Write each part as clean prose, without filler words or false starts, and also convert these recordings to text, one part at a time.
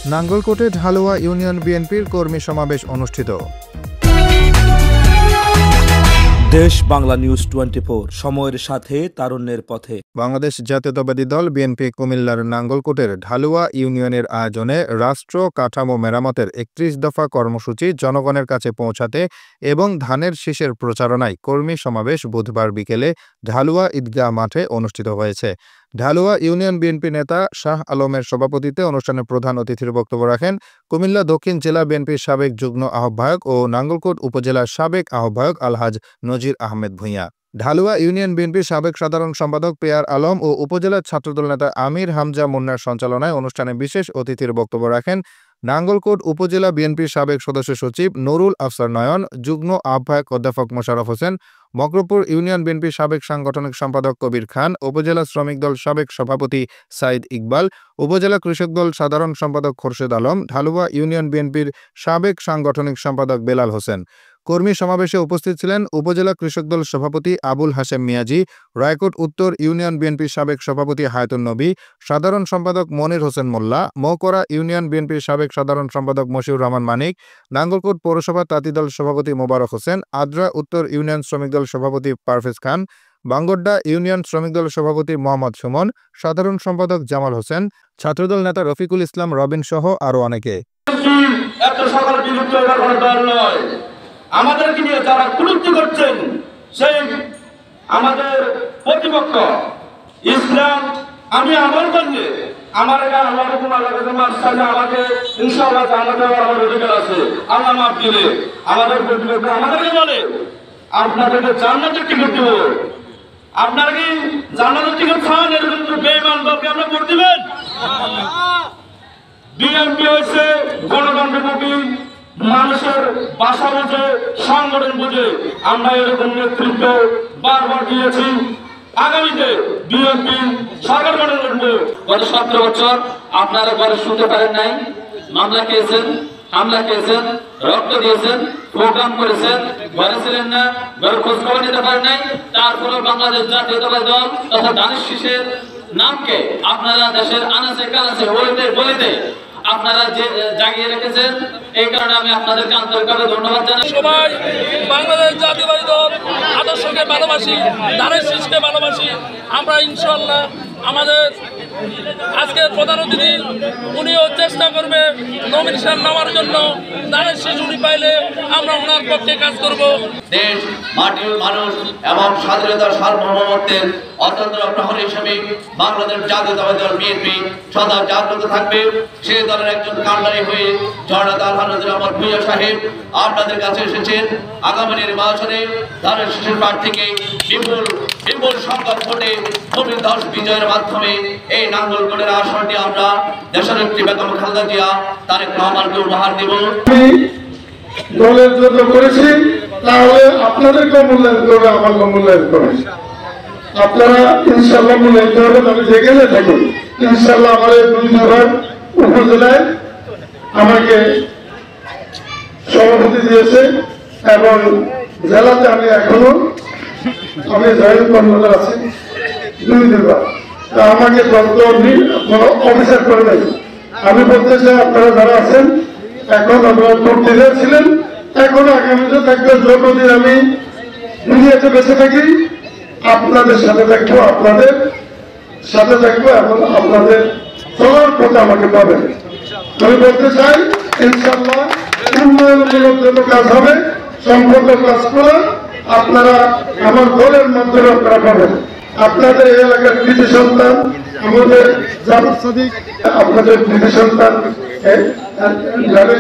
নাঙ্গলকোটে Dhalua union বিএনপির কর্মী সমাবেশ অনুষ্ঠিত। দেশ বাংলা নিউজ 24, সময়ের সাথে তারুণ্যের পথে। বাংলাদেশ জাতীয়তাবাদী দল বিএনপি কুমিল্লার নাঙ্গলকোটের ঢালুয়া ইউনিয়নের আয়োজনে রাষ্ট্র কাঠামো মেরামতের 31 দফা কর্মসূচি জনগণের কাছে পৌঁছাতে এবং ধানের শীষের প্রচারণায় কর্মী সমাবেশ বুধবার বিকেলে ঢালুয়া ঈদগাহ মাঠে অনুষ্ঠিত হয়েছে। ঢালুয়া ইউনিয়ন বিএনপি নেতা শাহ আলমের সভাপতিত্বে অনুষ্ঠানে প্রধান অতিথির বক্তব্য রাখেন কুমিল্লা দক্ষিণ জেলা বিএনপির সাবেক যুগ্ম আহ্বায়ক ও নাঙ্গলকোট উপজেলার সাবেক আহ্বায়ক আলহাজ নজির আহমেদ ভূঁইয়া। ঢালুয়া ইউনিয়ন বিএনপির সাবেক সাধারণ সম্পাদক পেয়ার আলম ও উপজেলা ছাত্রদল নেতা আমির হামজা মুন্নার সঞ্চালনায় অনুষ্ঠানে বিশেষ অতিথির বক্তব্য রাখেন নাঙ্গলকোট উপজেলা বিএনপির সাবেক সদস্য সচিব নুরুল আফসার নয়ন, যুগ্ম আহ্বায়ক অধ্যাপক মোশাররফ হোসেন, মকরপুর ইউনিয়ন বিএনপির সাবেক সাংগঠনিক সম্পাদক কবির খান, উপজেলা শ্রমিক দল সাবেক সভাপতি সাইদ ইকবাল, উপজেলা কৃষক দল সাধারণ সম্পাদক খোরশেদ আলম, ঢালুয়া ইউনিয়ন বিএনপির সাবেক সাংগঠনিক সম্পাদক বেলাল হোসেন। কর্মী সমাবেশে উপস্থিত ছিলেন উপজেলা কৃষক দল সভাপতি আবুল হাশেম মিয়াজি, রায়কোট উত্তর ইউনিয়ন বিএনপির সাবেক সভাপতি হায়াতুন নবী, সাধারণ সম্পাদক মনির হোসেন মোল্লা, মৌকরা ইউনিয়ন বিএনপির সাবেক সাধারণ সম্পাদক মশিউর রহমান মানিক, নাঙ্গলকোট পৌরসভা তাঁতিদল সভাপতি মোবারক হোসেন, আদ্রা উত্তর ইউনিয়ন শ্রমিক দল সভাপতি পারভেজ খান, বাঙ্গড্ডা ইউনিয়ন শ্রমিক দল সভাপতি মোহাম্মদ সুমন, সাধারণ সম্পাদক জামাল হোসেন, ছাত্রদল নেতা রফিকুল ইসলাম রবিন সহ আরও অনেকে। আমাদেরকে নিয়ে যারা কুলুপ্তি করছেন সেই আমাদের প্রতিপক্ষ ইসলাম, আমি আমল করলে আমার আমাকে ইনশাআল্লাহ জানাতে আমার অধিকার আছে, আল্লাহ মাফ দিলে আমাদের প্রতিপক্ষ আমাদেরকে বলে আপনাদেরকে জান্নাতের টিকিট দেব, আপনারা কি জান্নাতের টিকিট চান? এরকম বেঈমান দলকে আপনি ভোট দিবেন? বিএনপি হয়েছে গণতন্ত্রমুখী, মানুষের ভাষা বুঝে, সংগঠন বুঝে আমরা এরকম নেতৃত্ব বারবার দিয়েছি। আগামীতে বিএনপি সরকার গঠন করবে। গত 17 বছর আপনারা ঘরে শুনতে পারেন নাই, মামলা খেয়েছেন, হামলা খেয়েছেন, রক্ত দিয়েছেন, প্রোগ্রাম করেছেন, ঘরে ছিলেন না, ঘরে খোঁজ খবর নিতে পারেন নাই। তারপরে বাংলাদেশ জাতীয়তাবাদী দল তথা ধানের শীষের নামকে আপনারা দেশের আনাচে কানাচে হইতে বলিতে আপনারা যে জাগিয়ে রেখেছেন, এই কারণে আমি আপনাদেরকে আন্তরিকভাবে ধন্যবাদ জানাই। সবাই বাংলাদেশ জাতীয়তাবাদী দল আদর্শকে ভালোবাসি, ধানের শীষকে ভালোবাসি। আমরা ইনশাআল্লাহ আমাদের আজকের প্রধান অতিথি উনিও চেষ্টা করবে নমিনেশন নেওয়ার জন্য। ধানের শীষ উনি পাইলে আমরা ওনার পক্ষে কাজ করব। দেশ, মাটির মানুষ এবং স্বাধীনতার সার্বভৌমত্বের অত্যন্ত প্রহরী হিসেবে বাংলাদেশ জাতীয়তাবাদী দল বিএনপি সদা জাগ্রত থাকবে। সেই দলের একজন কাণ্ডারি হয়ে জননেতা আলহাজ নজির আহমেদ ভূঁইয়া সাহেব আপনাদের কাছে এসেছেন। আগামী নির্বাচনে ধানের শীষের প্রার্থীকে বিপুল সংখ্যক ভোটে ভূমিধ্বস বিজয়ের মাধ্যমে এই নাঙ্গলকোটের আসনটি আমরা দেশনেত্রী বেগম খালেদা জিয়া তারেক রহমানকে উপহার দেব। দলের জন্য করেছি, তাহলে আপনাদেরকে মূল্যায়ন করবে, আমাকে মূল্যায়ন করবে। আপনারা ইনশাল্লাহ মূল্যায়ন করবেন। আমি যেখানে থাকি ইনশাল্লাহ আমার এই 2 দফার উপজেলায় আমাকে সভাপতি দিয়েছে এবং জেলাতে আমি এখনো জয়েন্ট কর্মকর্তা আছি 2 দফা। তা আমাকে অফিসার করে নাই। আমি বলতে চাই আপনারা যারা আছেন এখন আপনারা প্রতিনিধি ছিলেন, এখন আগামীতে থাকবে। যতদিন আমি দুনিয়াতে বেঁচে থাকি আপনাদের সাথে থাকবো, আপনাদের সাথে থাকবো এবং আপনাদের চলার পথে আমাকে পাবেন। আমি বলতে চাই ইনশাআল্লাহ উন্নয়নমূলক যত কাজ হবে সম্পর্ক কাজ করে আপনারা আমার দলের মাধ্যমে আপনারা পাবেন। আপনাদের এই এলাকার কৃতি সন্তান আমাদের জাফর সাদিক, আপনাদের কৃতি সন্তান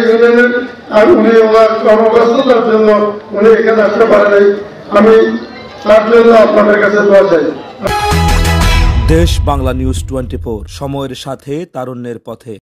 ইউনিয়নের, আর উনি ওনার কর্মব্যস্ততার জন্য উনি এখানে আসতে পারে নাই। আমি তার জন্য আপনাদের কাছে দোয়া চাই। দেশ বাংলা নিউজ 24, সময়ের সাথে তারুণ্যের পথে।